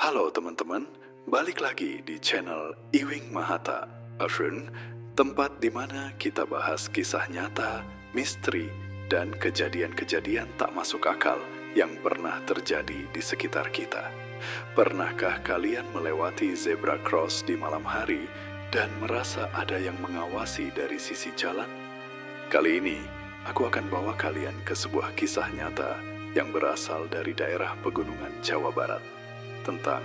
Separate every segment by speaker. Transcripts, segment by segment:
Speaker 1: Halo teman-teman, balik lagi di channel Iwing Mahata Arun, tempat di mana kita bahas kisah nyata, misteri, dan kejadian-kejadian tak masuk akal yang pernah terjadi di sekitar kita. Pernahkah kalian melewati zebra cross di malam hari dan merasa ada yang mengawasi dari sisi jalan? Kali ini, aku akan bawa kalian ke sebuah kisah nyata yang berasal dari daerah pegunungan Jawa Barat, tentang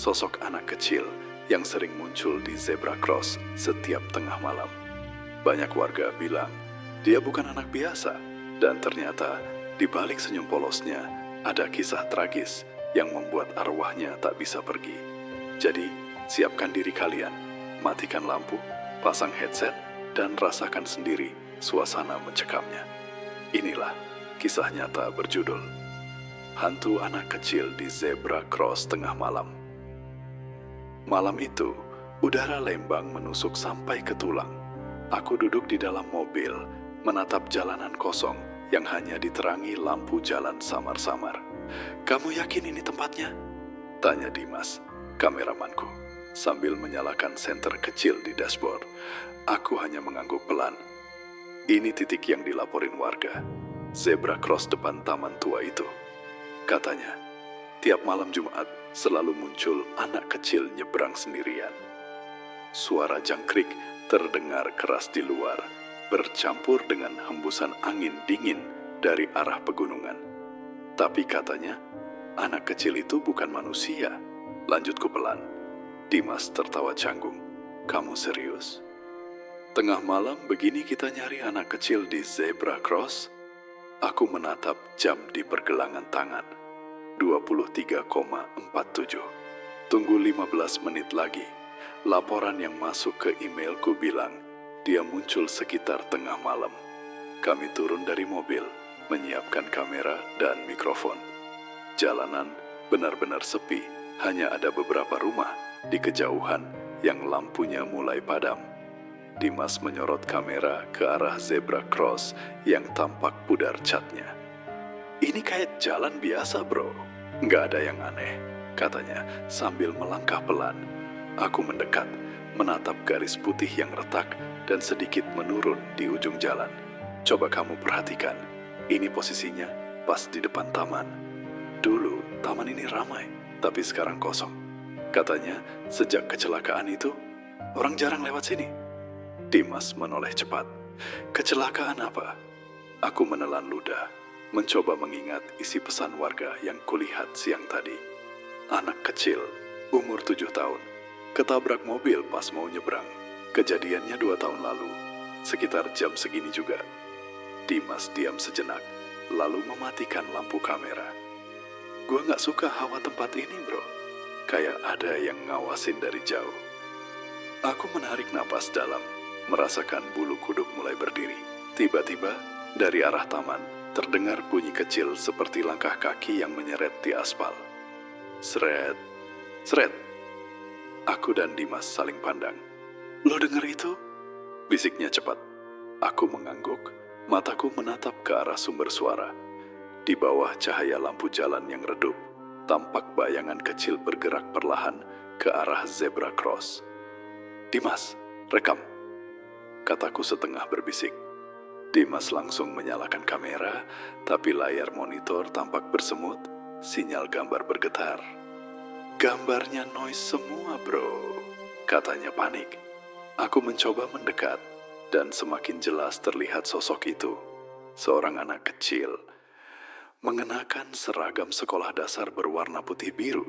Speaker 1: sosok anak kecil yang sering muncul di zebra cross setiap tengah malam. Banyak warga bilang dia bukan anak biasa, dan ternyata di balik senyum polosnya ada kisah tragis yang membuat arwahnya tak bisa pergi. Jadi, siapkan diri kalian, matikan lampu, pasang headset, dan rasakan sendiri suasana mencekamnya. Inilah kisah nyata berjudul Hantu Anak Kecil di Zebra Cross Tengah Malam. Malam itu, udara lembang menusuk sampai ke tulang. Aku duduk di dalam mobil, menatap jalanan kosong yang hanya diterangi lampu jalan samar-samar. "Kamu yakin ini tempatnya?" tanya Dimas, kameramanku, sambil menyalakan senter kecil di dashboard. Aku hanya mengangguk pelan. "Ini titik yang dilaporin warga, zebra cross depan taman tua itu," katanya. "Tiap malam Jumat selalu muncul anak kecil nyebrang sendirian." Suara jangkrik terdengar keras di luar, bercampur dengan hembusan angin dingin dari arah pegunungan. "Tapi katanya, anak kecil itu bukan manusia," lanjutku pelan. Dimas tertawa canggung. "Kamu serius? Tengah malam begini kita nyari anak kecil di zebra cross?" Aku menatap jam di pergelangan tangan. 23,47. Tunggu 15 menit lagi. Laporan yang masuk ke emailku bilang dia muncul sekitar tengah malam. Kami turun dari mobil, menyiapkan kamera dan mikrofon. Jalanan benar-benar sepi, hanya ada beberapa rumah di kejauhan yang lampunya mulai padam. Dimas menyorot kamera ke arah zebra cross yang tampak pudar catnya. "Ini kayak jalan biasa, bro. Nggak ada yang aneh," katanya sambil melangkah pelan. Aku mendekat, menatap garis putih yang retak dan sedikit menurun di ujung jalan. "Coba kamu perhatikan, ini posisinya pas di depan taman. Dulu taman ini ramai, tapi sekarang kosong. Katanya sejak kecelakaan itu, orang jarang lewat sini." Dimas menoleh cepat. "Kecelakaan apa?" Aku menelan ludah, mencoba mengingat isi pesan warga yang kulihat siang tadi. Anak kecil, umur 7 tahun, ketabrak mobil pas mau nyebrang. Kejadiannya 2 tahun lalu, sekitar jam segini juga. Dimas diam sejenak, lalu mematikan lampu kamera. "Gua nggak suka hawa tempat ini, bro. Kayak ada yang ngawasin dari jauh." Aku menarik napas dalam, merasakan bulu kuduk mulai berdiri. Tiba-tiba, dari arah taman, terdengar bunyi kecil seperti langkah kaki yang menyeret di aspal. Seret, seret. Aku dan Dimas saling pandang. "Lo denger itu?" bisiknya cepat. Aku mengangguk, mataku menatap ke arah sumber suara. Di bawah cahaya lampu jalan yang redup, tampak bayangan kecil bergerak perlahan ke arah zebra cross. "Dimas, rekam," kataku setengah berbisik. Dimas langsung menyalakan kamera, tapi layar monitor tampak bersemut, sinyal gambar bergetar. "Gambarnya noise semua, bro," katanya panik. Aku mencoba mendekat, dan semakin jelas terlihat sosok itu. Seorang anak kecil, mengenakan seragam sekolah dasar berwarna putih biru.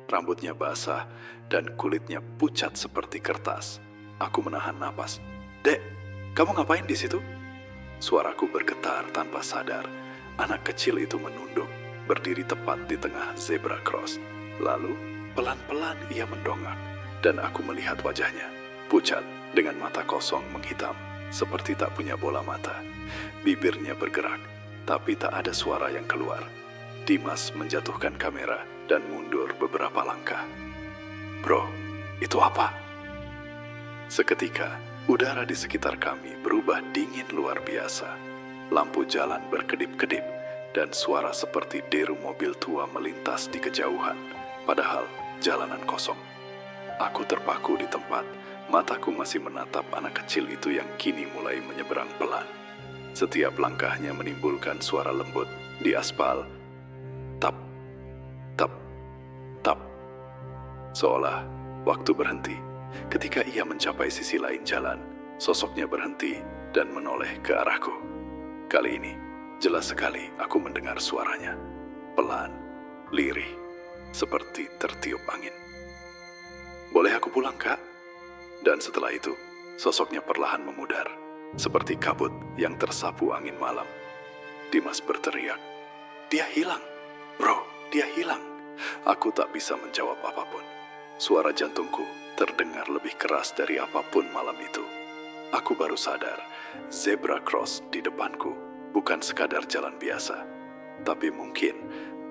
Speaker 1: Rambutnya basah, dan kulitnya pucat seperti kertas. Aku menahan napas. "Dek, kamu ngapain di situ?" Suaraku bergetar tanpa sadar. Anak kecil itu menunduk, berdiri tepat di tengah zebra cross. Lalu, pelan-pelan ia mendongak, dan aku melihat wajahnya, pucat dengan mata kosong menghitam, seperti tak punya bola mata. Bibirnya bergerak, tapi tak ada suara yang keluar. Dimas menjatuhkan kamera dan mundur beberapa langkah. "Bro, itu apa?" Seketika, udara di sekitar kami berubah dingin luar biasa. Lampu jalan berkedip-kedip, dan suara seperti deru mobil tua melintas di kejauhan. padahal jalanan kosong. Aku terpaku di tempat, mataku masih menatap anak kecil itu yang kini mulai menyeberang pelan. Setiap langkahnya menimbulkan suara lembut di aspal. Tap, tap, tap. Seolah waktu berhenti. Ketika ia mencapai sisi lain jalan, sosoknya berhenti dan menoleh ke arahku. Kali ini, jelas sekali aku mendengar suaranya. Pelan, lirih, seperti tertiup angin. "Boleh aku pulang, Kak?" Dan setelah itu, sosoknya perlahan memudar, seperti kabut yang tersapu angin malam. Dimas berteriak, "Dia hilang! Bro, dia hilang!" Aku tak bisa menjawab apapun. Suara jantungku terdengar lebih keras dari apapun malam itu. Aku baru sadar, zebra cross di depanku bukan sekadar jalan biasa, tapi mungkin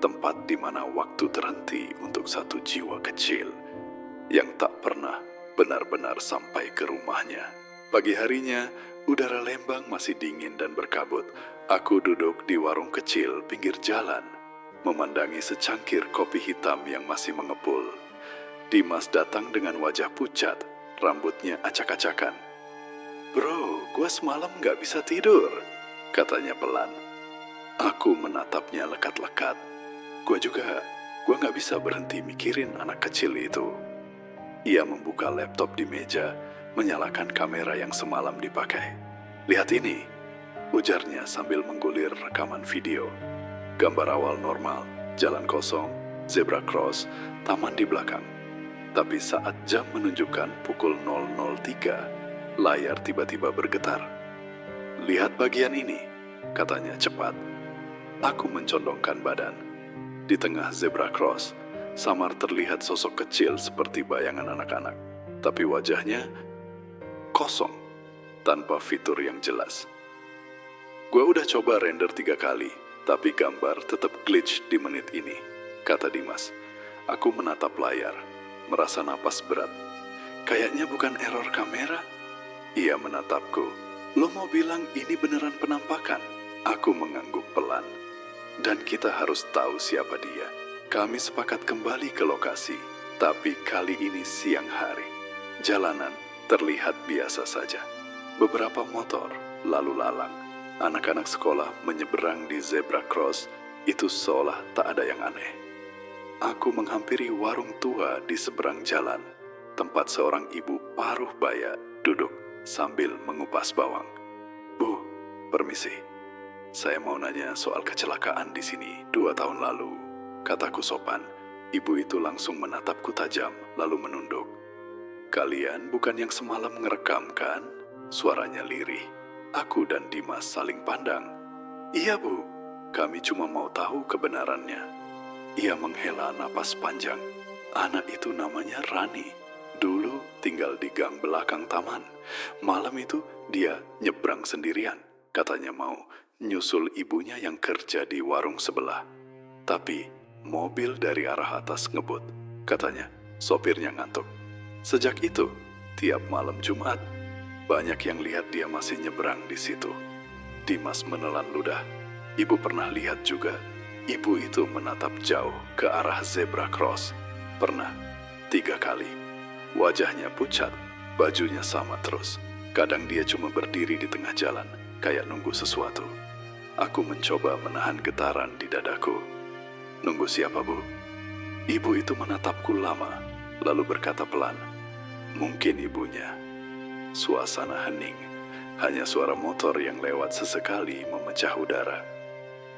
Speaker 1: tempat di mana waktu terhenti untuk satu jiwa kecil yang tak pernah benar-benar sampai ke rumahnya. Pagi harinya, udara Lembang masih dingin dan berkabut. Aku duduk di warung kecil pinggir jalan, memandangi secangkir kopi hitam yang masih mengepul. Dimas datang dengan wajah pucat, rambutnya acak-acakan. "Bro, gua semalam gak bisa tidur," katanya pelan. Aku menatapnya lekat-lekat. Gua gak bisa berhenti mikirin anak kecil itu. Ia membuka laptop di meja, menyalakan kamera yang semalam dipakai. "Lihat ini," ujarnya sambil menggulir rekaman video. Gambar awal normal, jalan kosong, zebra cross, taman di belakang. Tapi saat jam menunjukkan pukul 00.03, layar tiba-tiba bergetar. "Lihat bagian ini," katanya cepat. Aku mencondongkan badan. Di tengah zebra cross, samar terlihat sosok kecil seperti bayangan anak-anak. Tapi wajahnya kosong, tanpa fitur yang jelas. "Gua udah coba render 3 kali, tapi gambar tetap glitch di menit ini," kata Dimas. Aku menatap layar, merasa napas berat. "Kayaknya bukan error kamera." Ia menatapku. "Lo mau bilang ini beneran penampakan?" Aku mengangguk pelan. "Dan kita harus tahu siapa dia." Kami sepakat kembali ke lokasi, tapi kali ini siang hari. Jalanan terlihat biasa saja. Beberapa motor lalu lalang. Anak-anak sekolah menyeberang di zebra cross, itu seolah tak ada yang aneh. Aku menghampiri warung tua di seberang jalan, tempat seorang ibu paruh baya duduk sambil mengupas bawang. "Bu, permisi. Saya mau nanya soal kecelakaan di sini 2 tahun lalu," kataku sopan. Ibu itu langsung menatapku tajam, lalu menunduk. "Kalian bukan yang semalam ngerekam kan?" Suaranya lirih. Aku dan Dimas saling pandang. "Iya, Bu. Kami cuma mau tahu kebenarannya." Ia menghela napas panjang. "Anak itu namanya Rani. Dulu tinggal di gang belakang taman. Malam itu dia nyebrang sendirian. Katanya mau nyusul ibunya yang kerja di warung sebelah. Tapi mobil dari arah atas ngebut. Katanya sopirnya ngantuk. Sejak itu, tiap malam Jumat, banyak yang lihat dia masih nyebrang di situ." Dimas menelan ludah. "Ibu pernah lihat juga?" Ibu itu menatap jauh ke arah zebra cross. "Pernah, 3 kali. Wajahnya pucat, bajunya sama terus. Kadang dia cuma berdiri di tengah jalan, kayak nunggu sesuatu." Aku mencoba menahan getaran di dadaku. "Nunggu siapa, Bu?" Ibu itu menatapku lama, lalu berkata pelan, "Mungkin ibunya." Suasana hening, hanya suara motor yang lewat sesekali memecah udara.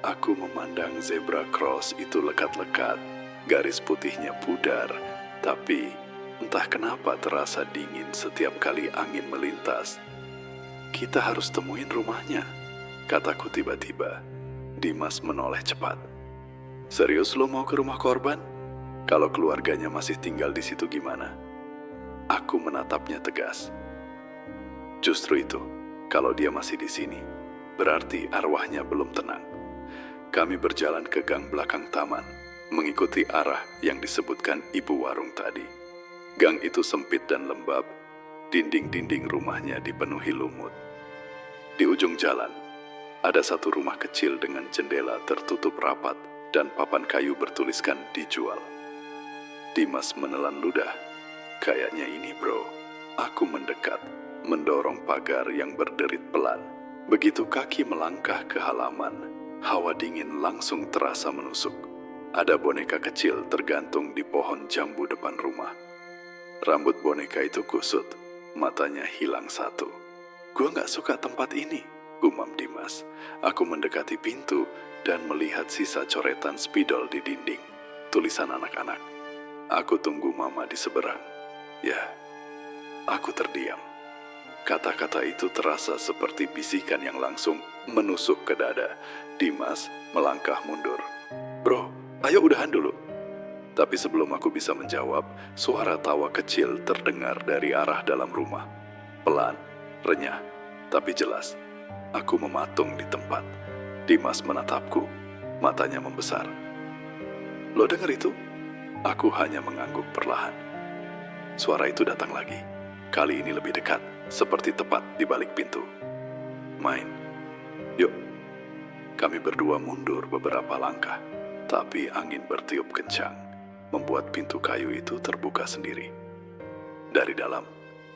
Speaker 1: Aku memandang zebra cross itu lekat-lekat, garis putihnya pudar, tapi entah kenapa terasa dingin setiap kali angin melintas. "Kita harus temuin rumahnya," kataku tiba-tiba. Dimas menoleh cepat. "Serius lo mau ke rumah korban? Kalau keluarganya masih tinggal di situ gimana?" Aku menatapnya tegas. "Justru itu, kalau dia masih di sini, berarti arwahnya belum tenang." Kami berjalan ke gang belakang taman, mengikuti arah yang disebutkan ibu warung tadi. Gang itu sempit dan lembab, dinding-dinding rumahnya dipenuhi lumut. Di ujung jalan, ada satu rumah kecil dengan jendela tertutup rapat dan papan kayu bertuliskan "dijual." Dimas menelan ludah. Kayaknya ini bro. Aku mendekat, mendorong pagar yang berderit pelan. Begitu kaki melangkah ke halaman, hawa dingin langsung terasa menusuk. Ada boneka kecil tergantung di pohon jambu depan rumah. Rambut boneka itu kusut, matanya hilang satu. Gua gak suka tempat ini, gumam Dimas. Aku mendekati pintu dan melihat sisa coretan spidol di dinding. Tulisan anak-anak. Aku tunggu mama di seberang. Ya, aku terdiam. Kata-kata itu terasa seperti bisikan yang langsung menusuk ke dada. Dimas melangkah mundur. Bro, ayo udahan dulu. Tapi sebelum aku bisa menjawab, suara tawa kecil terdengar dari arah dalam rumah. Pelan, renyah, tapi jelas. Aku mematung di tempat. Dimas menatapku, matanya membesar. Lo dengar itu? Aku hanya mengangguk perlahan. Suara itu datang lagi. Kali ini lebih dekat, seperti tepat di balik pintu. Main. Yuk. Kami berdua mundur beberapa langkah, tapi angin bertiup kencang, membuat pintu kayu itu terbuka sendiri. Dari dalam,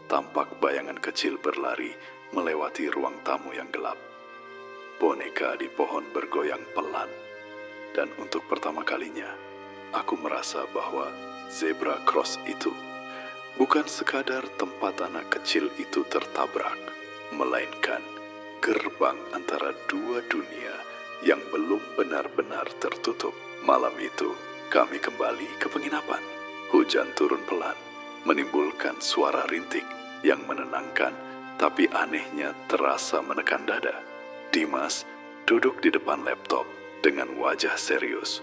Speaker 1: tampak bayangan kecil berlari melewati ruang tamu yang gelap. Boneka di pohon bergoyang pelan, dan untuk pertama kalinya, aku merasa bahwa zebra cross itu bukan sekadar tempat anak kecil itu tertabrak, melainkan gerbang antara dua dunia yang belum benar-benar tertutup. Malam itu, kami kembali ke penginapan. Hujan turun pelan, menimbulkan suara rintik yang menenangkan, tapi anehnya terasa menekan dada. Dimas duduk di depan laptop dengan wajah serius.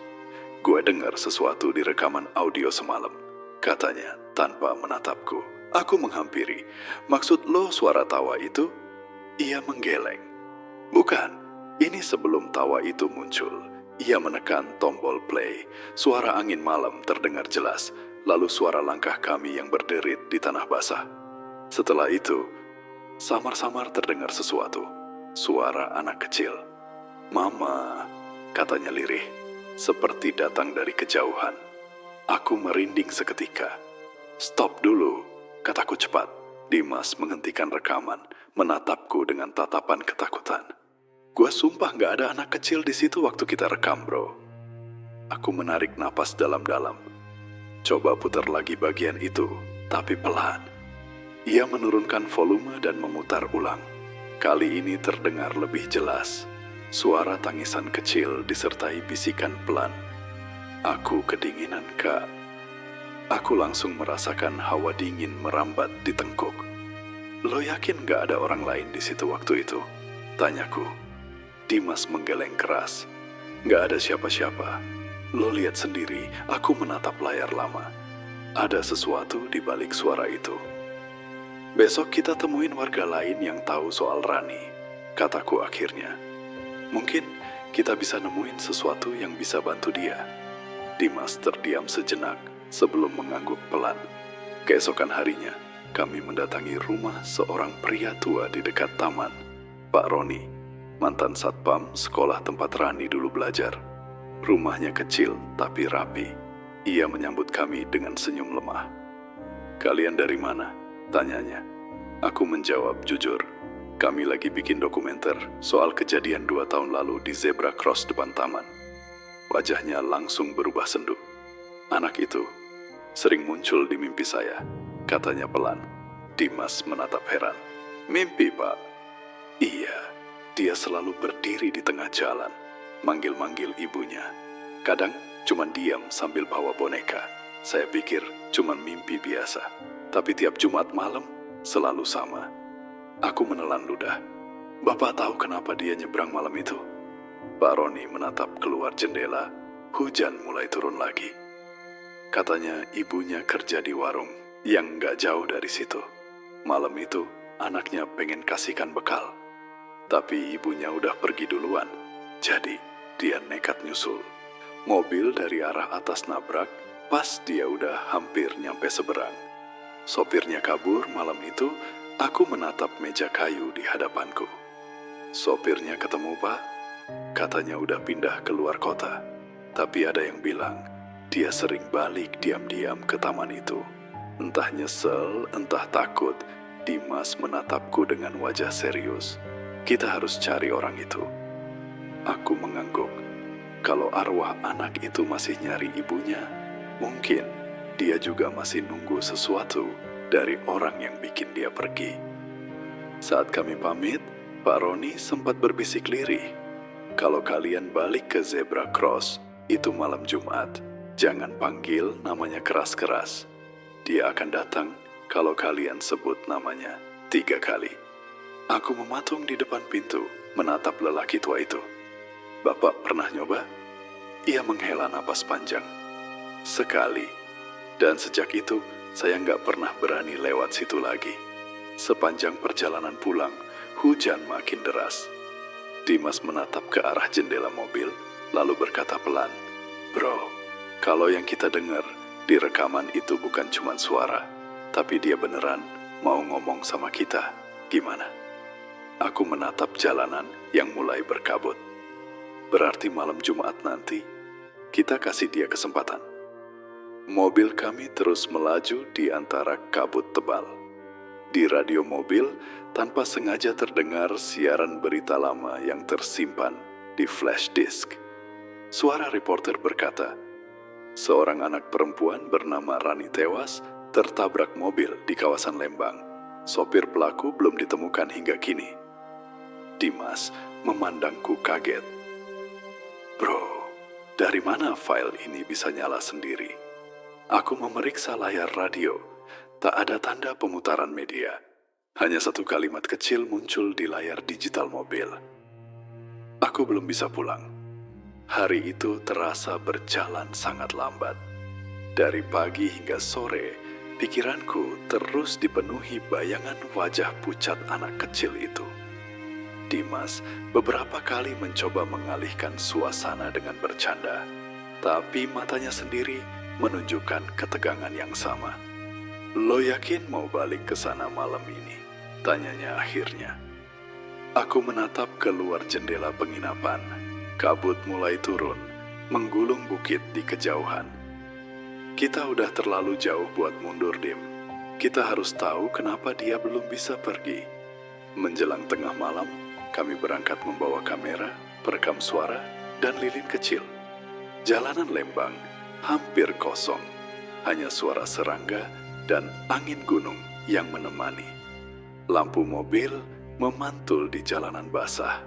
Speaker 1: Gue dengar sesuatu di rekaman audio semalam, katanya tanpa menatapku. Aku menghampiri. Maksud lo suara tawa itu? Ia menggeleng. Bukan, ini sebelum tawa itu muncul. Ia menekan tombol play. Suara angin malam terdengar jelas, lalu suara langkah kami yang berderit di tanah basah. Setelah itu, samar-samar terdengar sesuatu. Suara anak kecil. Mama, katanya lirih, seperti datang dari kejauhan. Aku merinding seketika. Stop dulu, kataku cepat. Dimas menghentikan rekaman, menatapku dengan tatapan ketakutan. Gua sumpah gak ada anak kecil di situ waktu kita rekam, bro. Aku menarik napas dalam-dalam. Coba putar lagi bagian itu, tapi pelan. Ia menurunkan volume dan memutar ulang. Kali ini terdengar lebih jelas. Suara tangisan kecil disertai bisikan pelan. Aku kedinginan, Kak. Aku langsung merasakan hawa dingin merambat di tengkuk. Lo yakin gak ada orang lain di situ waktu itu? Tanyaku. Dimas menggeleng keras. Gak ada siapa-siapa. Lo lihat sendiri, aku menatap layar lama. Ada sesuatu di balik suara itu. Besok kita temuin warga lain yang tahu soal Rani, kataku akhirnya. Mungkin kita bisa nemuin sesuatu yang bisa bantu dia. Dimas terdiam sejenak sebelum mengangguk pelan. Keesokan harinya, kami mendatangi rumah seorang pria tua di dekat taman. Pak Roni, mantan satpam sekolah tempat Rani dulu belajar. Rumahnya kecil tapi rapi. Ia menyambut kami dengan senyum lemah. Kalian dari mana? Tanyanya. Aku menjawab jujur. Kami lagi bikin dokumenter soal kejadian 2 tahun lalu di Zebra Cross depan taman. Wajahnya langsung berubah sendu. Anak itu sering muncul di mimpi saya, katanya pelan. Dimas menatap heran. Mimpi, Pak? Iya, dia selalu berdiri di tengah jalan, manggil-manggil ibunya. Kadang cuma diam sambil bawa boneka. Saya pikir cuma mimpi biasa. Tapi tiap Jumat malam selalu sama. Aku menelan ludah. Bapak tahu kenapa dia nyebrang malam itu? Pak Roni menatap keluar jendela. Hujan mulai turun lagi. Katanya ibunya kerja di warung yang gak jauh dari situ. Malam itu anaknya pengen kasihkan bekal. Tapi ibunya udah pergi duluan. Jadi dia nekat nyusul. Mobil dari arah atas nabrak pas dia udah hampir nyampe seberang. Sopirnya kabur malam itu. Aku menatap meja kayu di hadapanku. Sopirnya ketemu, Pak. Katanya udah pindah keluar kota. Tapi ada yang bilang Dia sering balik diam-diam ke taman itu. Entah nyesel, entah takut, Dimas menatapku dengan wajah serius. Kita harus cari orang itu. Aku mengangguk. Kalau arwah anak itu masih nyari ibunya, mungkin dia juga masih nunggu sesuatu dari orang yang bikin dia pergi. Saat kami pamit, Pak Roni sempat berbisik lirih. Kalau kalian balik ke Zebra Cross, itu malam Jumat, jangan panggil namanya keras-keras. Dia akan datang kalau kalian sebut namanya 3 kali. Aku mematung di depan pintu, menatap lelaki tua itu. Bapak pernah nyoba? Ia menghela napas panjang. Sekali. Dan sejak itu, saya nggak pernah berani lewat situ lagi. Sepanjang perjalanan pulang, hujan makin deras. Dimas menatap ke arah jendela mobil, lalu berkata pelan, "Bro, kalau yang kita dengar di rekaman itu bukan cuma suara, tapi dia beneran mau ngomong sama kita. Gimana?" Aku menatap jalanan yang mulai berkabut. Berarti malam Jumat nanti, kita kasih dia kesempatan. Mobil kami terus melaju di antara kabut tebal. Di radio mobil, tanpa sengaja terdengar siaran berita lama yang tersimpan di flash disk. Suara reporter berkata, seorang anak perempuan bernama Rani tewas tertabrak mobil di kawasan Lembang. Sopir pelaku belum ditemukan hingga kini. Dimas memandangku kaget. Bro, dari mana file ini bisa nyala sendiri? Aku memeriksa layar radio. Tak ada tanda pemutaran media. Hanya satu kalimat kecil muncul di layar digital mobil. Aku belum bisa pulang. Hari itu terasa berjalan sangat lambat. Dari pagi hingga sore, pikiranku terus dipenuhi bayangan wajah pucat anak kecil itu. Dimas beberapa kali mencoba mengalihkan suasana dengan bercanda, tapi matanya sendiri menunjukkan ketegangan yang sama. Lo yakin mau balik ke sana malam ini? Tanyanya akhirnya. Aku menatap keluar jendela penginapan. Kabut mulai turun, menggulung bukit di kejauhan. Kita udah terlalu jauh buat mundur, Dim. Kita harus tahu kenapa dia belum bisa pergi. Menjelang tengah malam, kami berangkat membawa kamera, perekam suara, dan lilin kecil. Jalanan Lembang hampir kosong, hanya suara serangga dan angin gunung yang menemani. Lampu mobil memantul di jalanan basah,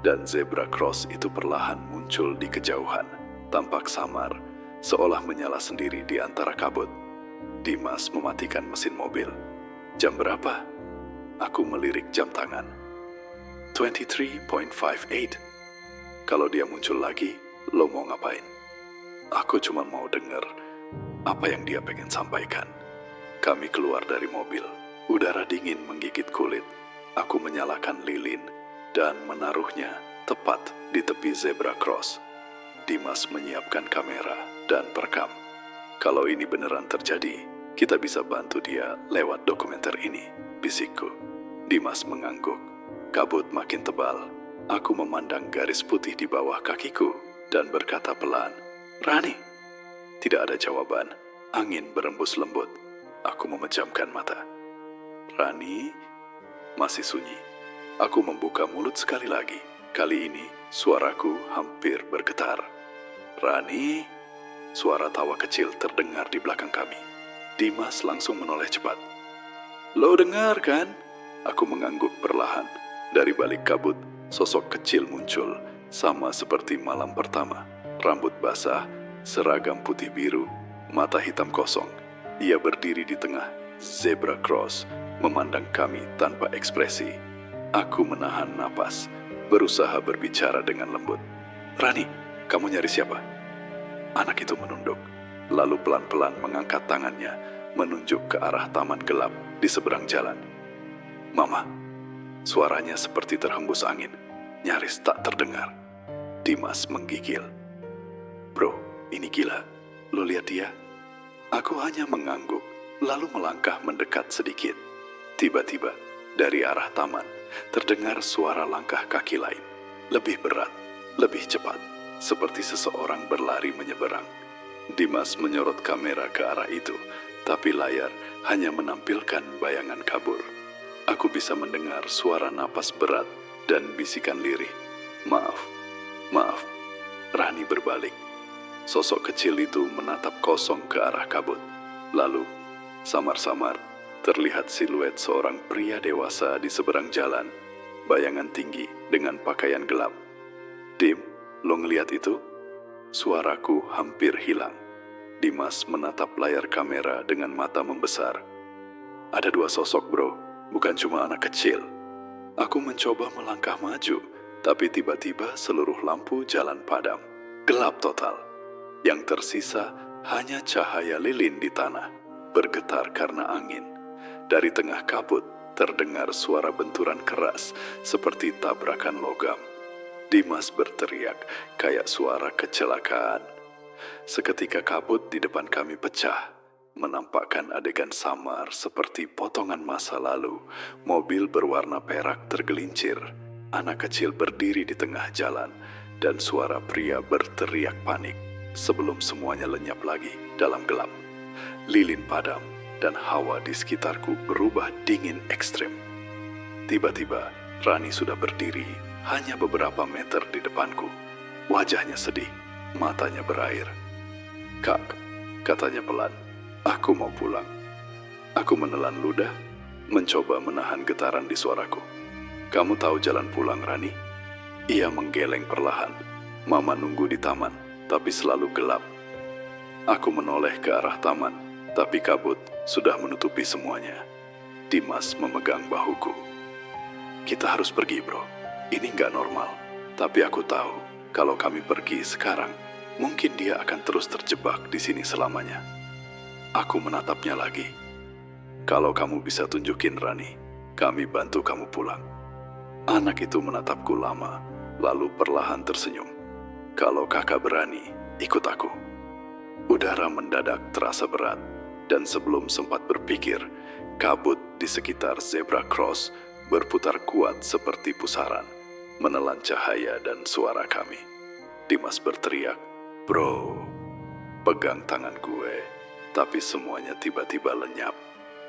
Speaker 1: dan zebra cross itu perlahan muncul di kejauhan, tampak samar, seolah menyala sendiri di antara kabut. Dimas mematikan mesin mobil. Jam berapa? Aku melirik jam tangan. 23.58. Kalau dia muncul lagi, lo mau ngapain? Aku cuma mau denger apa yang dia pengen sampaikan. Kami keluar dari mobil. Udara dingin menggigit kulit. Aku menyalakan lilin dan menaruhnya tepat di tepi zebra cross. Dimas menyiapkan kamera dan perekam. Kalau ini beneran terjadi, kita bisa bantu dia lewat dokumenter ini, bisikku. Dimas mengangguk. Kabut makin tebal. Aku memandang garis putih di bawah kakiku dan berkata pelan, "Rani." Tidak ada jawaban. Angin berembus lembut. Aku memejamkan mata. Rani masih sunyi. Aku membuka mulut sekali lagi. Kali ini suaraku hampir bergetar. "Rani." Suara tawa kecil terdengar di belakang kami. Dimas langsung menoleh cepat. "Lo dengar kan?" Aku mengangguk perlahan. Dari balik kabut, sosok kecil muncul, sama seperti malam pertama. Rambut basah, seragam putih biru, mata hitam kosong. Ia berdiri di tengah zebra cross, memandang kami tanpa ekspresi. Aku menahan napas, berusaha berbicara dengan lembut. "Rani, kamu nyari siapa?" Anak itu menunduk, lalu pelan-pelan mengangkat tangannya, menunjuk ke arah taman gelap di seberang jalan. "Mama." Suaranya seperti terhembus angin, nyaris tak terdengar. Dimas menggigil. "Bro, ini gila. Lo lihat dia?" Aku hanya mengangguk, lalu melangkah mendekat sedikit. Tiba-tiba, dari arah taman, terdengar suara langkah kaki lain. Lebih berat, lebih cepat, seperti seseorang berlari menyeberang. Dimas menyorot kamera ke arah itu, tapi layar hanya menampilkan bayangan kabur. Aku bisa mendengar suara napas berat dan bisikan lirih. Maaf, maaf. Rani berbalik. Sosok kecil itu menatap kosong ke arah kabut. Lalu, samar-samar, terlihat siluet seorang pria dewasa di seberang jalan. Bayangan tinggi dengan pakaian gelap. Dim, lo ngeliat itu? Suaraku hampir hilang. Dimas menatap layar kamera dengan mata membesar. Ada dua sosok bro, bukan cuma anak kecil. Aku mencoba melangkah maju, tapi tiba-tiba seluruh lampu jalan padam. Gelap total. Yang tersisa hanya cahaya lilin di tanah, bergetar karena angin. Dari tengah kabut terdengar suara benturan keras seperti tabrakan logam. Dimas berteriak kayak suara kecelakaan. Seketika kabut di depan kami pecah, menampakkan adegan samar seperti potongan masa lalu. Mobil berwarna perak tergelincir, anak kecil berdiri di tengah jalan, dan suara pria berteriak panik sebelum semuanya lenyap lagi dalam gelap. Lilin padam dan hawa di sekitarku berubah dingin ekstrim. Tiba-tiba, Rani sudah berdiri hanya beberapa meter di depanku. Wajahnya sedih, matanya berair. Kak, katanya pelan, aku mau pulang. Aku menelan ludah, mencoba menahan getaran di suaraku. Kamu tahu jalan pulang, Rani? Ia menggeleng perlahan. Mama nunggu di taman, tapi selalu gelap. Aku menoleh ke arah taman, tapi kabut sudah menutupi semuanya. Dimas memegang bahuku. Kita harus pergi, bro. Ini nggak normal. Tapi aku tahu, kalau kami pergi sekarang, mungkin dia akan terus terjebak di sini selamanya. Aku menatapnya lagi. Kalau kamu bisa tunjukin Rani, kami bantu kamu pulang. Anak itu menatapku lama, lalu perlahan tersenyum. Kalau kakak berani, ikut aku. Udara mendadak terasa berat, dan sebelum sempat berpikir, kabut di sekitar zebra cross berputar kuat seperti pusaran, menelan cahaya dan suara kami. Dimas berteriak, "Bro!" Pegang tangan gue, tapi semuanya tiba-tiba lenyap.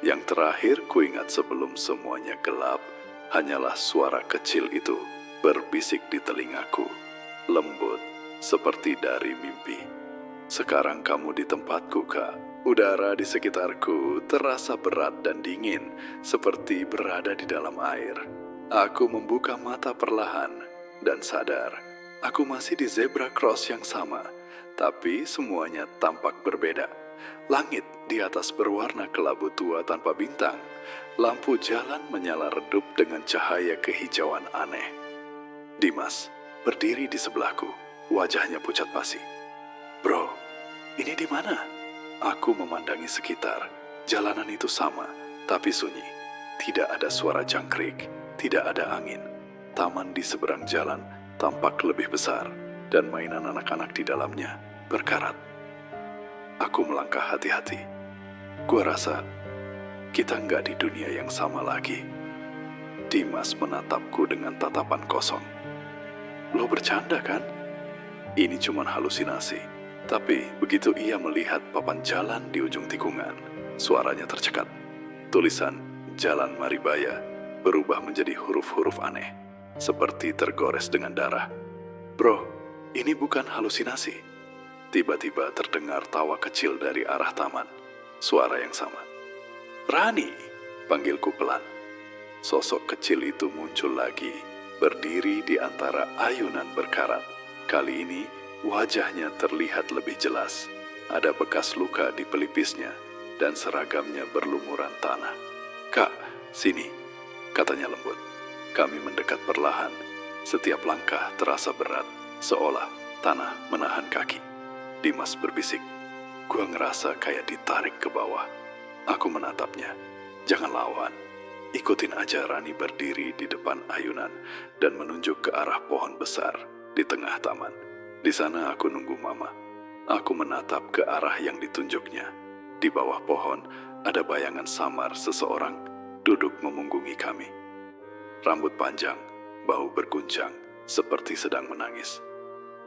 Speaker 1: Yang terakhir kuingat sebelum semuanya gelap, hanyalah suara kecil itu berbisik di telingaku, lembut seperti dari mimpi. Sekarang kamu di tempatku, Kak. Udara di sekitarku terasa berat dan dingin, seperti berada di dalam air. Aku membuka mata perlahan dan sadar, aku masih di zebra cross yang sama, tapi semuanya tampak berbeda. Langit di atas berwarna kelabu tua tanpa bintang. Lampu jalan menyala redup dengan cahaya kehijauan aneh. Dimas berdiri di sebelahku, wajahnya pucat pasi. Bro, ini di mana? Aku memandangi sekitar. Jalanan itu sama, tapi sunyi. Tidak ada suara jangkrik, tidak ada angin. Taman di seberang jalan tampak lebih besar, dan mainan anak-anak di dalamnya berkarat. Aku melangkah hati-hati. Gua rasa kita nggak di dunia yang sama lagi. Dimas menatapku dengan tatapan kosong. Lo bercanda kan? Ini cuma halusinasi. Tapi begitu ia melihat papan jalan di ujung tikungan, suaranya tercekat. Tulisan Jalan Maribaya berubah menjadi huruf-huruf aneh, seperti tergores dengan darah. Bro, ini bukan halusinasi. Tiba-tiba terdengar tawa kecil dari arah taman. Suara yang sama. Rani, panggilku pelan. Sosok kecil itu muncul lagi, berdiri di antara ayunan berkarat. Kali ini, wajahnya terlihat lebih jelas. Ada bekas luka di pelipisnya, dan seragamnya berlumuran tanah. Kak, sini, katanya lembut. Kami mendekat perlahan. Setiap langkah terasa berat, seolah tanah menahan kaki. Dimas berbisik. Gua ngerasa kayak ditarik ke bawah. Aku menatapnya. Jangan lawan. Ikutin aja. Rani berdiri di depan ayunan dan menunjuk ke arah pohon besar di tengah taman. Di sana aku nunggu Mama. Aku menatap ke arah yang ditunjuknya. Di bawah pohon ada bayangan samar seseorang duduk memunggungi kami. Rambut panjang, bahu berguncang, seperti sedang menangis.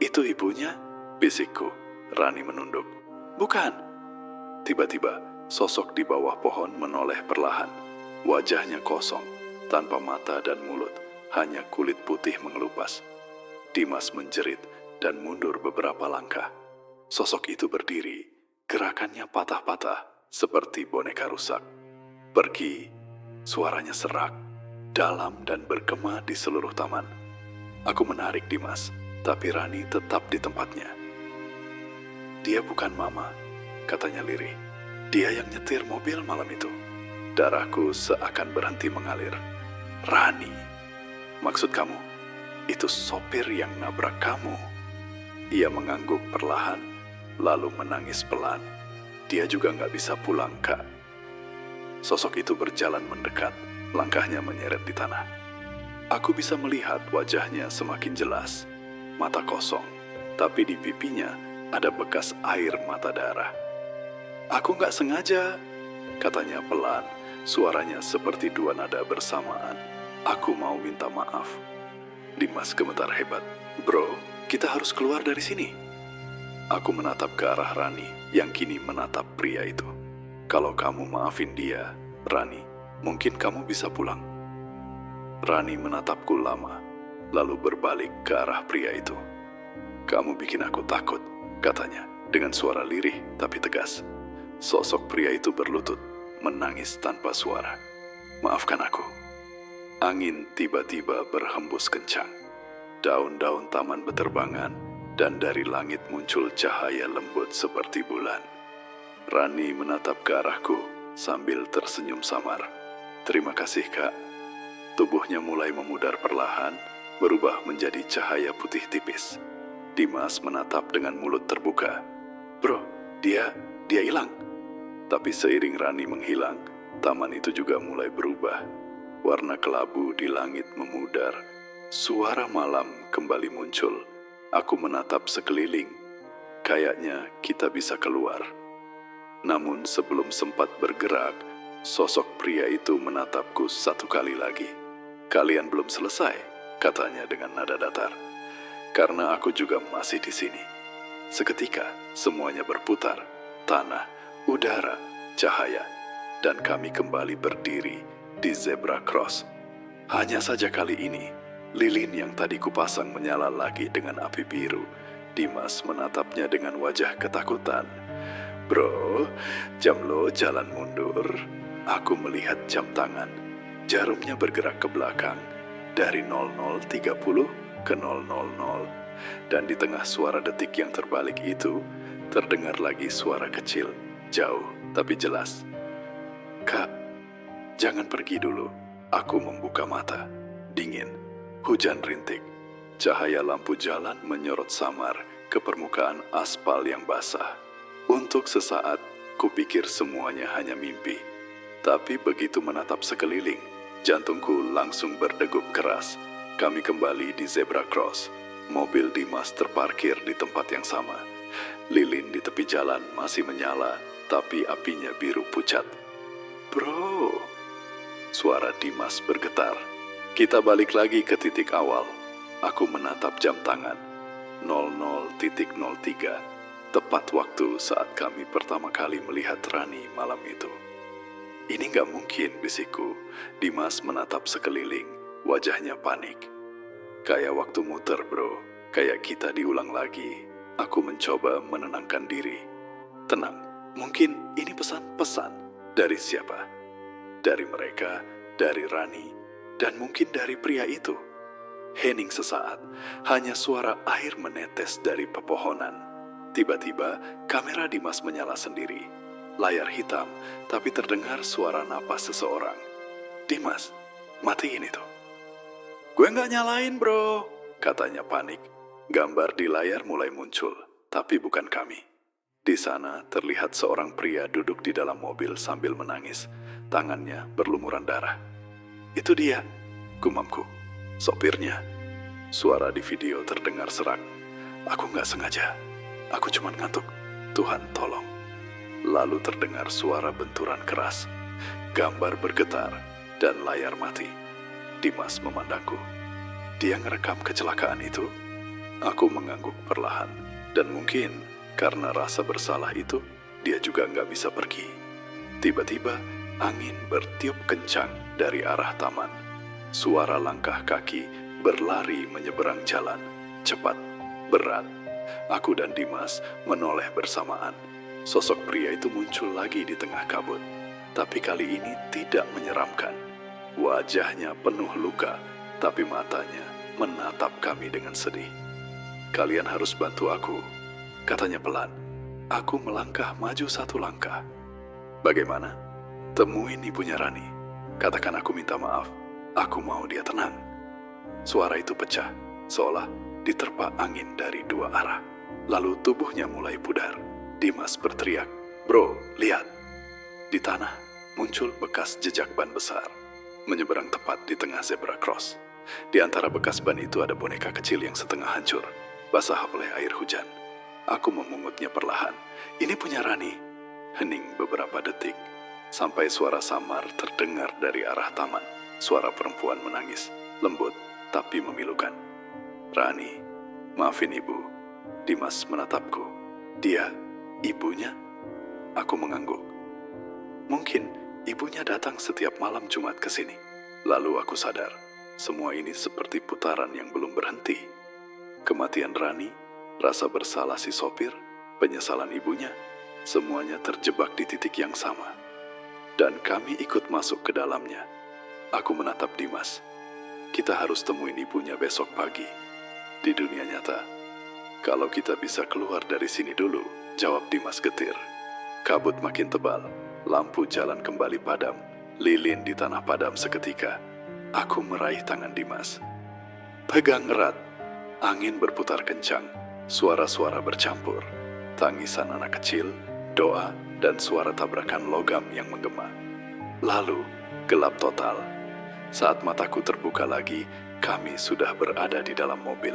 Speaker 1: Itu ibunya? Bisikku. Rani menunduk. Bukan. Tiba-tiba, sosok di bawah pohon menoleh perlahan. Wajahnya kosong, tanpa mata dan mulut, hanya kulit putih mengelupas. Dimas menjerit dan mundur beberapa langkah. Sosok itu berdiri, gerakannya patah-patah, seperti boneka rusak. Pergi, suaranya serak, dalam dan bergema di seluruh taman. Aku menarik Dimas, tapi Rani tetap di tempatnya. Dia bukan mama, katanya lirih. Dia yang nyetir mobil malam itu. Darahku seakan berhenti mengalir. Rani, maksud kamu, itu sopir yang nabrak kamu. Ia mengangguk perlahan, lalu menangis pelan. Dia juga nggak bisa pulang, Kak. Sosok itu berjalan mendekat, langkahnya menyeret di tanah. Aku bisa melihat wajahnya semakin jelas, mata kosong, tapi di pipinya ada bekas air mata darah. Aku nggak sengaja, katanya pelan, suaranya seperti dua nada bersamaan. Aku mau minta maaf. Dimas gemetar hebat. Bro, kita harus keluar dari sini. Aku menatap ke arah Rani yang kini menatap pria itu. Kalau kamu maafin dia, Rani, mungkin kamu bisa pulang. Rani menatapku lama, lalu berbalik ke arah pria itu. Kamu bikin aku takut, katanya, dengan suara lirih tapi tegas. Sosok pria itu berlutut, menangis tanpa suara. Maafkan aku. Angin tiba-tiba berhembus kencang. Daun-daun taman beterbangan, dan dari langit muncul cahaya lembut seperti bulan. Rani menatap ke arahku sambil tersenyum samar. Terima kasih, Kak. Tubuhnya mulai memudar perlahan, berubah menjadi cahaya putih tipis. Dimas menatap dengan mulut terbuka. Bro, dia hilang. Tapi seiring Rani menghilang, taman itu juga mulai berubah. Warna kelabu di langit memudar. Suara malam kembali muncul. Aku menatap sekeliling. Kayaknya kita bisa keluar. Namun sebelum sempat bergerak, sosok pria itu menatapku satu kali lagi. Kalian belum selesai, katanya dengan nada datar. Karena aku juga masih di sini. Seketika semuanya berputar. Tanah, udara, cahaya, dan kami kembali berdiri di zebra cross. Hanya saja kali ini, lilin yang tadi kupasang menyala lagi dengan api biru. Dimas menatapnya dengan wajah ketakutan. Bro, jam lo jalan mundur. Aku melihat jam tangan. Jarumnya bergerak ke belakang dari 00.30 ke 000. Dan di tengah suara detik yang terbalik itu, terdengar lagi suara kecil, jauh tapi jelas. Kak, jangan pergi dulu. Aku membuka mata. Dingin. Hujan rintik. Cahaya lampu jalan menyorot samar ke permukaan aspal yang basah. Untuk sesaat, kupikir semuanya hanya mimpi. Tapi begitu menatap sekeliling, jantungku langsung berdegup keras. Kami kembali di zebra cross. Mobil Dimas terparkir di tempat yang sama. Lilin di tepi jalan masih menyala, tapi apinya biru pucat. Bro, suara Dimas bergetar. Kita balik lagi ke titik awal. Aku menatap jam tangan. 00.03. Tepat waktu saat kami pertama kali melihat Rani malam itu. Ini gak mungkin, bisikku. Dimas menatap sekeliling. Wajahnya panik. Kayak waktu muter, bro. Kayak kita diulang lagi. Aku mencoba menenangkan diri. Tenang, mungkin ini pesan-pesan. Dari siapa? Dari mereka, dari Rani, dan mungkin dari pria itu. Hening sesaat, hanya suara air menetes dari pepohonan. Tiba-tiba, kamera Dimas menyala sendiri. Layar hitam, tapi terdengar suara napas seseorang. Dimas, matiin itu. Gue nggak nyalain, bro, katanya panik. Gambar di layar mulai muncul, tapi bukan kami. Di sana terlihat seorang pria duduk di dalam mobil sambil menangis. Tangannya berlumuran darah. Itu dia, gumamku. Sopirnya. Suara di video terdengar serak. Aku nggak sengaja. Aku cuma ngantuk. Tuhan tolong. Lalu terdengar suara benturan keras. Gambar bergetar dan layar mati. Dimas memandangku. Dia ngerekam kecelakaan itu. Aku mengangguk perlahan. Dan mungkin Karena rasa bersalah itu, dia juga nggak bisa pergi. Tiba-tiba, angin bertiup kencang dari arah taman. Suara langkah kaki berlari menyeberang jalan. Cepat, berat. Aku dan Dimas menoleh bersamaan. Sosok pria itu muncul lagi di tengah kabut. Tapi kali ini tidak menyeramkan. Wajahnya penuh luka, tapi matanya menatap kami dengan sedih. "Kalian harus bantu aku," katanya pelan. Aku melangkah maju 1 langkah. "Bagaimana?" "Temuin ibunya Rani. Katakan aku minta maaf. Aku mau dia tenang." Suara itu pecah, seolah diterpa angin dari 2 arah. Lalu tubuhnya mulai pudar. Dimas berteriak, "Bro, lihat!" Di tanah muncul bekas jejak ban besar, menyeberang tepat di tengah zebra cross. Di antara bekas ban itu ada boneka kecil yang setengah hancur, basah oleh air hujan. Aku memungutnya perlahan. "Ini punya Rani." Hening beberapa detik, sampai suara samar terdengar dari arah taman. Suara perempuan menangis, lembut tapi memilukan. "Rani, maafin ibu." Dimas menatapku. "Dia ibunya?" Aku mengangguk. Mungkin ibunya datang setiap malam Jumat ke sini. Lalu aku sadar, semua ini seperti putaran yang belum berhenti. Kematian Rani, rasa bersalah si sopir, penyesalan ibunya, semuanya terjebak di titik yang sama. Dan kami ikut masuk ke dalamnya. Aku menatap Dimas. "Kita harus temuin ibunya besok pagi. Di dunia nyata." "Kalau kita bisa keluar dari sini dulu," jawab Dimas getir. Kabut makin tebal, lampu jalan kembali padam, lilin di tanah padam seketika. Aku meraih tangan Dimas. Pegang erat. Angin berputar kencang, suara-suara bercampur. Tangisan anak kecil, doa, dan suara tabrakan logam yang menggema. Lalu, gelap total. Saat mataku terbuka lagi, kami sudah berada di dalam mobil.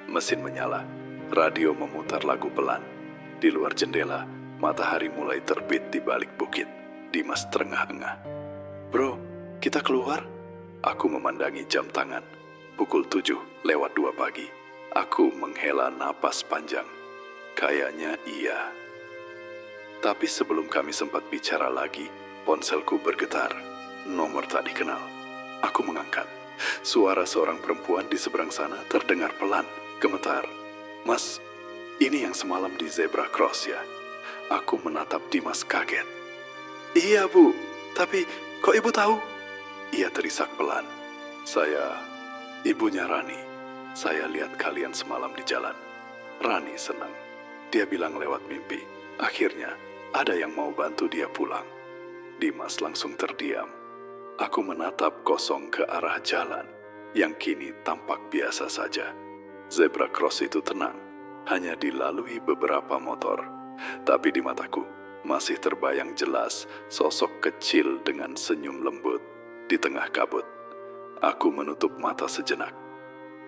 Speaker 1: Mesin menyala, radio memutar lagu pelan. Di luar jendela, matahari mulai terbit di balik bukit. Dimas terengah-engah. "Bro, kita keluar?" Aku memandangi jam tangan. Pukul 7:02 pagi. Aku menghela napas panjang. Kayaknya iya. Tapi sebelum kami sempat bicara lagi, ponselku bergetar. Nomor tak dikenal. Aku mengangkat. Suara seorang perempuan di seberang sana terdengar pelan, gemetar. "Mas, ini yang semalam di zebra cross ya?" Aku menatap Dimas kaget. "Iya bu, tapi kok ibu tahu?" Ia terisak pelan. "Saya ibunya Rani. Saya lihat kalian semalam di jalan." Rani senang. Dia bilang lewat mimpi, akhirnya ada yang mau bantu dia pulang. Dimas langsung terdiam. Aku menatap kosong ke arah jalan, yang kini tampak biasa saja. Zebra cross itu tenang, hanya dilalui beberapa motor. Tapi di mataku, masih terbayang jelas sosok kecil dengan senyum lembut di tengah kabut. Aku menutup mata sejenak.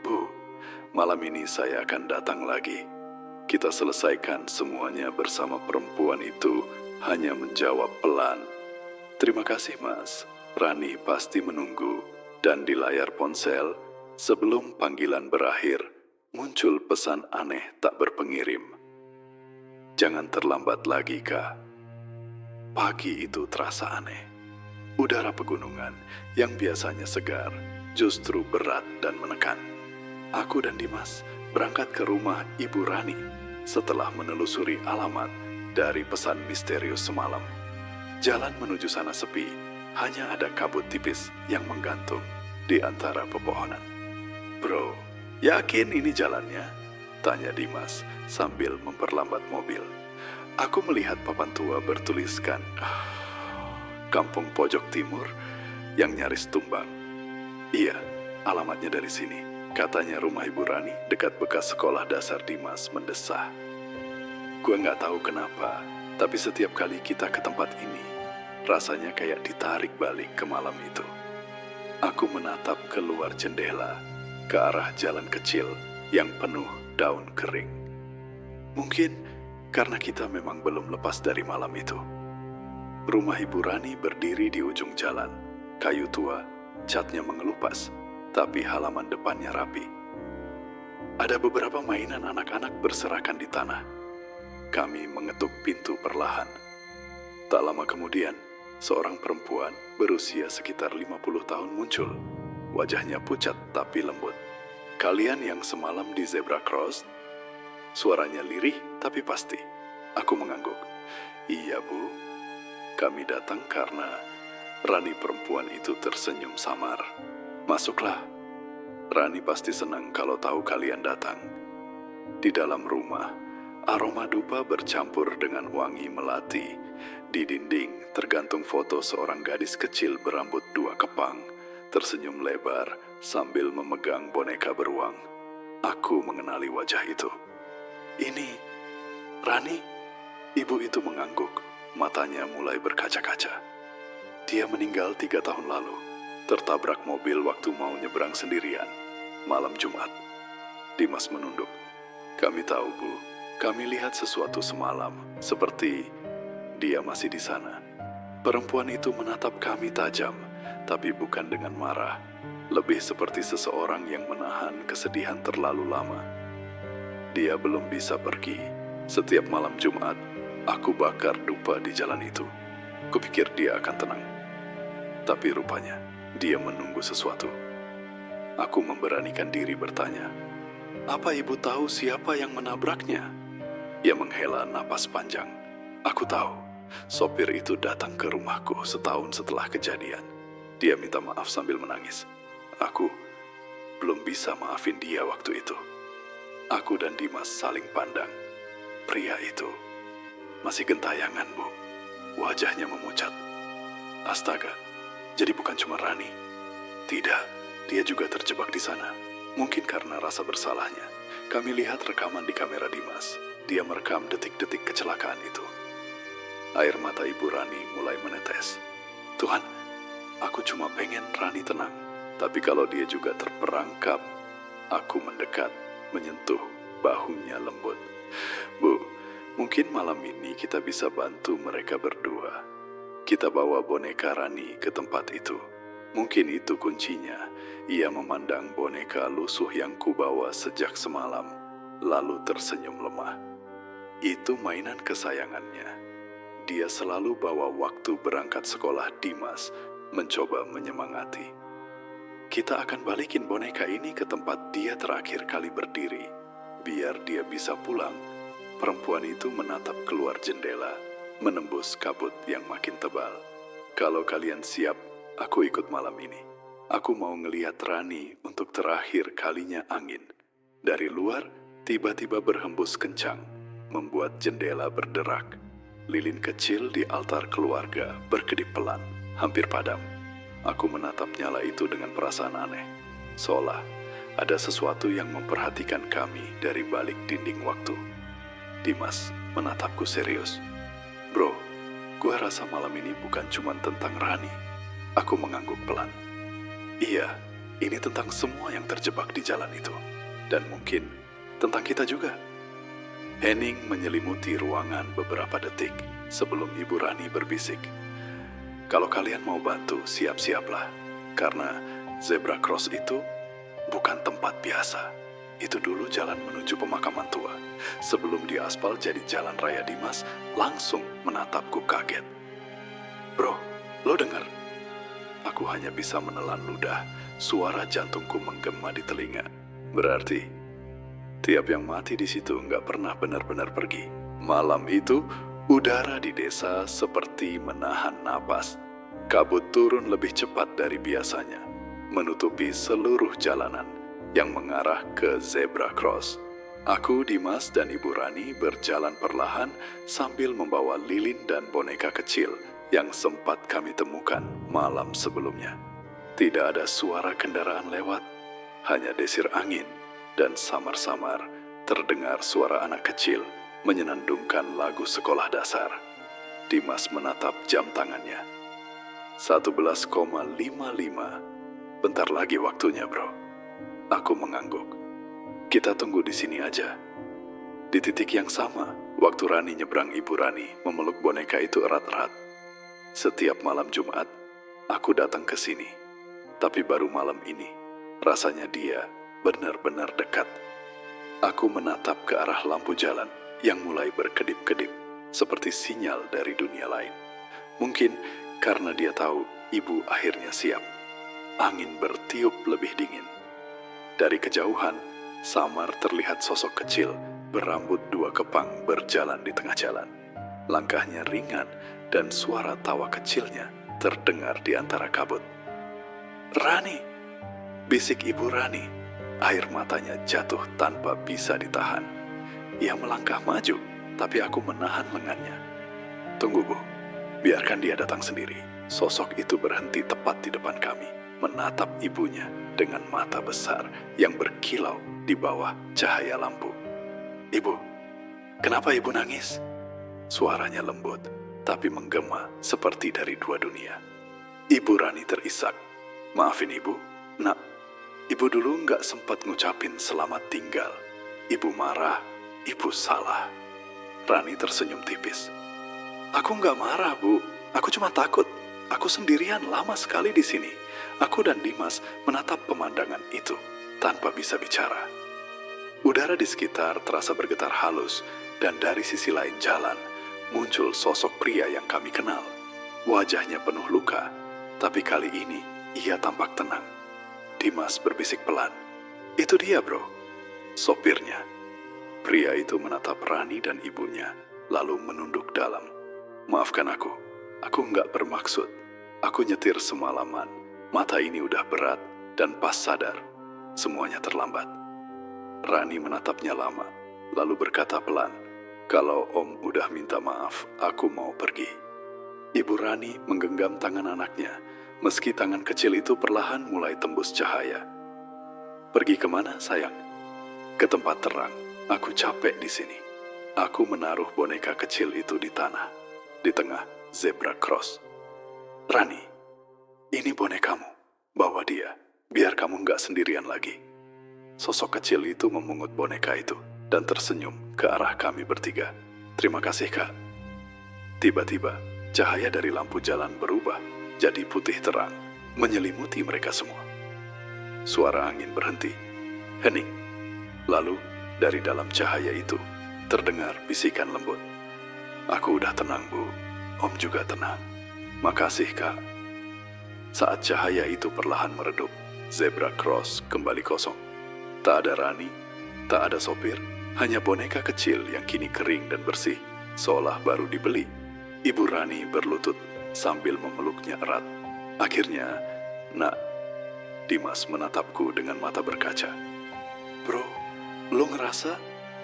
Speaker 1: "Bu, malam ini saya akan datang lagi. Kita selesaikan semuanya bersama." Perempuan itu hanya menjawab pelan, "Terima kasih mas, Rani pasti menunggu." Dan di layar ponsel, sebelum panggilan berakhir, muncul pesan aneh tak berpengirim. "Jangan terlambat lagi, Kak." Pagi itu terasa aneh. Udara pegunungan yang biasanya segar justru berat dan menekan. Aku dan Dimas berangkat ke rumah Ibu Rani setelah menelusuri alamat dari pesan misterius semalam. Jalan menuju sana sepi, hanya ada kabut tipis yang menggantung di antara pepohonan. "Bro, yakin ini jalannya?" tanya Dimas sambil memperlambat mobil. Aku melihat papan tua bertuliskan Kampung Pojok Timur yang nyaris tumbang. "Iya, alamatnya dari sini," katanya rumah Ibu Rani dekat bekas sekolah dasar. Dimas mendesah. Gue nggak tahu kenapa, tapi setiap kali kita ke tempat ini, rasanya kayak ditarik balik ke malam itu. Aku menatap keluar jendela, ke arah jalan kecil yang penuh daun kering. Mungkin karena kita memang belum lepas dari malam itu. Rumah Ibu Rani berdiri di ujung jalan, kayu tua, catnya mengelupas, tapi halaman depannya rapi. Ada beberapa mainan anak-anak berserakan di tanah. Kami mengetuk pintu perlahan. Tak lama kemudian, seorang perempuan berusia sekitar 50 tahun muncul. Wajahnya pucat tapi lembut. "Kalian yang semalam di Zebra Cross?" Suaranya lirih tapi pasti. Aku mengangguk. "Iya, Bu. Kami datang karena..." Rani perempuan itu tersenyum samar. "Masuklah. Rani pasti senang kalau tahu kalian datang." Di dalam rumah, aroma dupa bercampur dengan wangi melati. Di dinding tergantung foto seorang gadis kecil berambut 2 kepang, tersenyum lebar sambil memegang boneka beruang. Aku mengenali wajah itu. "Ini Rani?" Ibu itu mengangguk, matanya mulai berkaca-kaca. "Dia meninggal 3 tahun lalu, tertabrak mobil waktu mau nyebrang sendirian, malam Jumat." Dimas menunduk. "Kami tahu, Bu. Kami lihat sesuatu semalam, seperti dia masih di sana." Perempuan itu menatap kami tajam, tapi bukan dengan marah. Lebih seperti seseorang yang menahan kesedihan terlalu lama. "Dia belum bisa pergi. Setiap malam Jumat, aku bakar dupa di jalan itu. Kupikir dia akan tenang. Tapi rupanya, dia menunggu sesuatu." Aku memberanikan diri bertanya, "Apa Ibu tahu siapa yang menabraknya?" Ia menghela napas panjang. "Aku tahu. Sopir itu datang ke rumahku setahun setelah kejadian. Dia minta maaf sambil menangis. Aku belum bisa maafin dia waktu itu." Aku dan Dimas saling pandang. Pria itu masih gentayangan, Bu. Wajahnya memucat. "Astaga, jadi bukan cuma Rani." "Tidak, dia juga terjebak di sana. Mungkin karena rasa bersalahnya. Kami lihat rekaman di kamera Dimas. Dia merekam detik-detik kecelakaan itu." Air mata Ibu Rani mulai menetes. "Tuhan, aku cuma pengen Rani tenang. Tapi kalau dia juga terperangkap..." Aku mendekat, menyentuh bahunya lembut. "Bu, mungkin malam ini kita bisa bantu mereka berdua. Kita bawa boneka Rani ke tempat itu. Mungkin itu kuncinya." Ia memandang boneka lusuh yang kubawa sejak semalam, lalu tersenyum lemah. Itu mainan kesayangannya. Dia selalu bawa waktu berangkat sekolah. Dimas mencoba menyemangati. "Kita akan balikin boneka ini ke tempat dia terakhir kali berdiri, biar dia bisa pulang." Perempuan itu menatap keluar jendela, menembus kabut yang makin tebal. "Kalau kalian siap, aku ikut malam ini. Aku mau ngelihat Rani untuk terakhir kalinya." Angin dari luar tiba-tiba berhembus kencang, membuat jendela berderak. Lilin kecil di altar keluarga berkedip pelan, hampir padam. Aku menatap nyala itu dengan perasaan aneh, seolah ada sesuatu yang memperhatikan kami dari balik dinding waktu. Dimas menatapku serius. "Bro, gue rasa malam ini bukan cuma tentang Rani." Aku mengangguk pelan. "Iya, ini tentang semua yang terjebak di jalan itu. Dan mungkin tentang kita juga." Henning menyelimuti ruangan beberapa detik sebelum Ibu Rani berbisik. "Kalau kalian mau bantu, siap-siaplah. Karena Zebra Cross itu bukan tempat biasa. Itu dulu jalan menuju pemakaman tua. Sebelum diaspal jadi jalan raya." Dimas langsung menatapku kaget. "Bro, lo dengar?" Aku hanya bisa menelan ludah. Suara jantungku menggema di telinga. Berarti tiap yang mati di situ nggak pernah benar-benar pergi. Malam itu, udara di desa seperti menahan napas. Kabut turun lebih cepat dari biasanya, menutupi seluruh jalanan yang mengarah ke Zebra Cross. Aku, Dimas, dan Ibu Rani berjalan perlahan sambil membawa lilin dan boneka kecil yang sempat kami temukan malam sebelumnya. Tidak ada suara kendaraan lewat, hanya desir angin, dan samar-samar terdengar suara anak kecil menyenandungkan lagu sekolah dasar. Dimas menatap jam tangannya. 11,55. Bentar lagi waktunya, bro. Aku mengangguk. "Kita tunggu di sini aja." Di titik yang sama, waktu Rani nyebrang, Ibu Rani memeluk boneka itu erat-erat. Setiap malam Jumat, aku datang ke sini. Tapi baru malam ini, rasanya dia benar-benar dekat. Aku menatap ke arah lampu jalan yang mulai berkedip-kedip seperti sinyal dari dunia lain. Mungkin karena dia tahu ibu akhirnya siap. Angin bertiup lebih dingin. Dari kejauhan, samar terlihat sosok kecil berambut 2 kepang berjalan di tengah jalan. Langkahnya ringan dan suara tawa kecilnya terdengar di antara kabut. "Rani!" bisik Ibu Rani. Air matanya jatuh tanpa bisa ditahan. Ia melangkah maju, tapi aku menahan lengannya. "Tunggu, Bu. Biarkan dia datang sendiri." Sosok itu berhenti tepat di depan kami, menatap ibunya dengan mata besar yang berkilau di bawah cahaya lampu. "Ibu, kenapa Ibu nangis?" Suaranya lembut, tapi menggema seperti dari 2 dunia. Ibu Rani terisak. "Maafin Ibu, Nak. Ibu dulu nggak sempat ngucapin selamat tinggal. Ibu marah, Ibu salah." Rani tersenyum tipis. "Aku nggak marah, Bu. Aku cuma takut. Aku sendirian lama sekali di sini." Aku dan Dimas menatap pemandangan itu tanpa bisa bicara. Udara di sekitar terasa bergetar halus, dan dari sisi lain jalan muncul sosok pria yang kami kenal. Wajahnya penuh luka, tapi kali ini ia tampak tenang. Dimas berbisik pelan, "Itu dia, Bro, sopirnya." Pria itu menatap Rani dan ibunya, lalu menunduk dalam. "Maafkan aku nggak bermaksud. Aku nyetir semalaman, mata ini udah berat, dan pas sadar, semuanya terlambat." Rani menatapnya lama, lalu berkata pelan, "Kalau Om udah minta maaf, aku mau pergi." Ibu Rani menggenggam tangan anaknya, meski tangan kecil itu perlahan mulai tembus cahaya. "Pergi kemana, sayang?" "Ke tempat terang. Aku capek di sini." Aku menaruh boneka kecil itu di tanah, di tengah zebra cross. "Rani, ini bonekamu. Bawa dia, biar kamu nggak sendirian lagi." Sosok kecil itu memungut boneka itu dan tersenyum ke arah kami bertiga. "Terima kasih, Kak." Tiba-tiba, cahaya dari lampu jalan berubah jadi putih terang, menyelimuti mereka semua. Suara angin berhenti, hening. Lalu, dari dalam cahaya itu, terdengar bisikan lembut. "Aku udah tenang, Bu. Om juga tenang. Makasih, Kak." Saat cahaya itu perlahan meredup, zebra cross kembali kosong. Tak ada Rani, tak ada sopir, hanya boneka kecil yang kini kering dan bersih, seolah baru dibeli. Ibu Rani berlutut sambil memeluknya erat. Akhirnya, "Nak." Dimas menatapku dengan mata berkaca. "Bro, lo ngerasa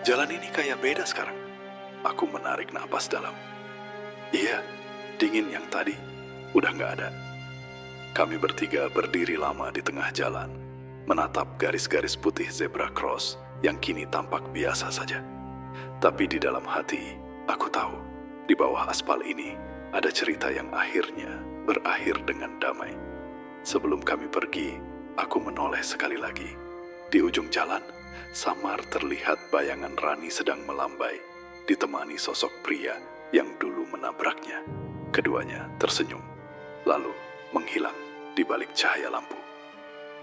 Speaker 1: jalan ini kayak beda sekarang?" Aku menarik napas dalam. "Iya, dingin yang tadi udah nggak ada." Kami bertiga berdiri lama di tengah jalan, menatap garis-garis putih zebra cross yang kini tampak biasa saja. Tapi di dalam hati, aku tahu, di bawah aspal ini ada cerita yang akhirnya berakhir dengan damai. Sebelum kami pergi, aku menoleh sekali lagi. Di ujung jalan, samar terlihat bayangan Rani sedang melambai, ditemani sosok pria yang dulu menabraknya. Keduanya tersenyum, lalu menghilang di balik cahaya lampu.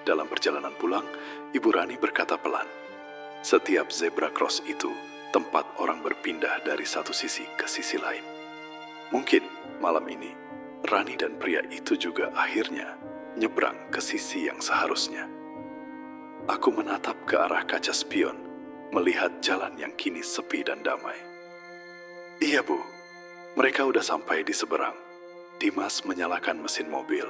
Speaker 1: Dalam perjalanan pulang, Ibu Rani berkata pelan, "Setiap zebra cross itu tempat orang berpindah dari satu sisi ke sisi lain. Mungkin malam ini, Rani dan pria itu juga akhirnya nyebrang ke sisi yang seharusnya." Aku menatap ke arah kaca spion, melihat jalan yang kini sepi dan damai. "Iya, Bu, mereka udah sampai di seberang." Dimas menyalakan mesin mobil,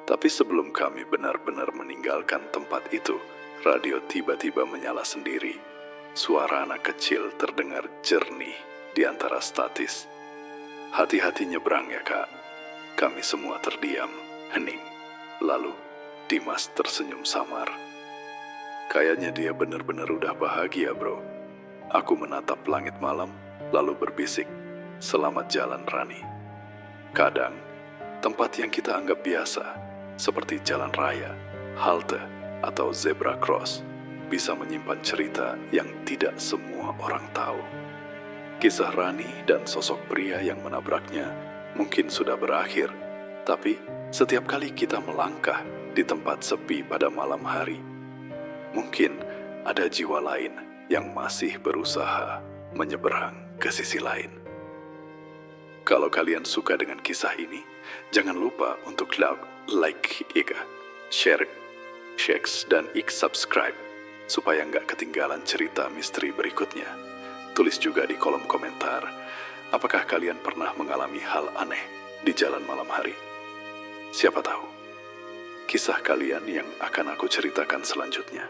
Speaker 1: tapi sebelum kami benar-benar meninggalkan tempat itu, radio tiba-tiba menyala sendiri. Suara anak kecil terdengar jernih di antara statis. "Hati-hati nyebrang ya, Kak." Kami semua terdiam, hening. Lalu, Dimas tersenyum samar. Kayaknya dia benar-benar udah bahagia, Bro. Aku menatap langit malam, lalu berbisik, "Selamat jalan, Rani." Kadang, tempat yang kita anggap biasa, seperti jalan raya, halte, atau zebra cross, bisa menyimpan cerita yang tidak semua orang tahu. Kisah Rani dan sosok pria yang menabraknya mungkin sudah berakhir, tapi setiap kali kita melangkah di tempat sepi pada malam hari, mungkin ada jiwa lain yang masih berusaha menyeberang ke sisi lain. Kalau kalian suka dengan kisah ini, jangan lupa untuk like, share, dan subscribe supaya nggak ketinggalan cerita misteri berikutnya. Tulis juga di kolom komentar, apakah kalian pernah mengalami hal aneh di jalan malam hari? Siapa tahu, kisah kalian yang akan aku ceritakan selanjutnya.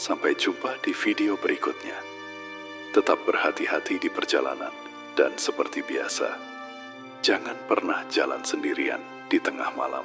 Speaker 1: Sampai jumpa di video berikutnya. Tetap berhati-hati di perjalanan, dan seperti biasa, jangan pernah jalan sendirian di tengah malam.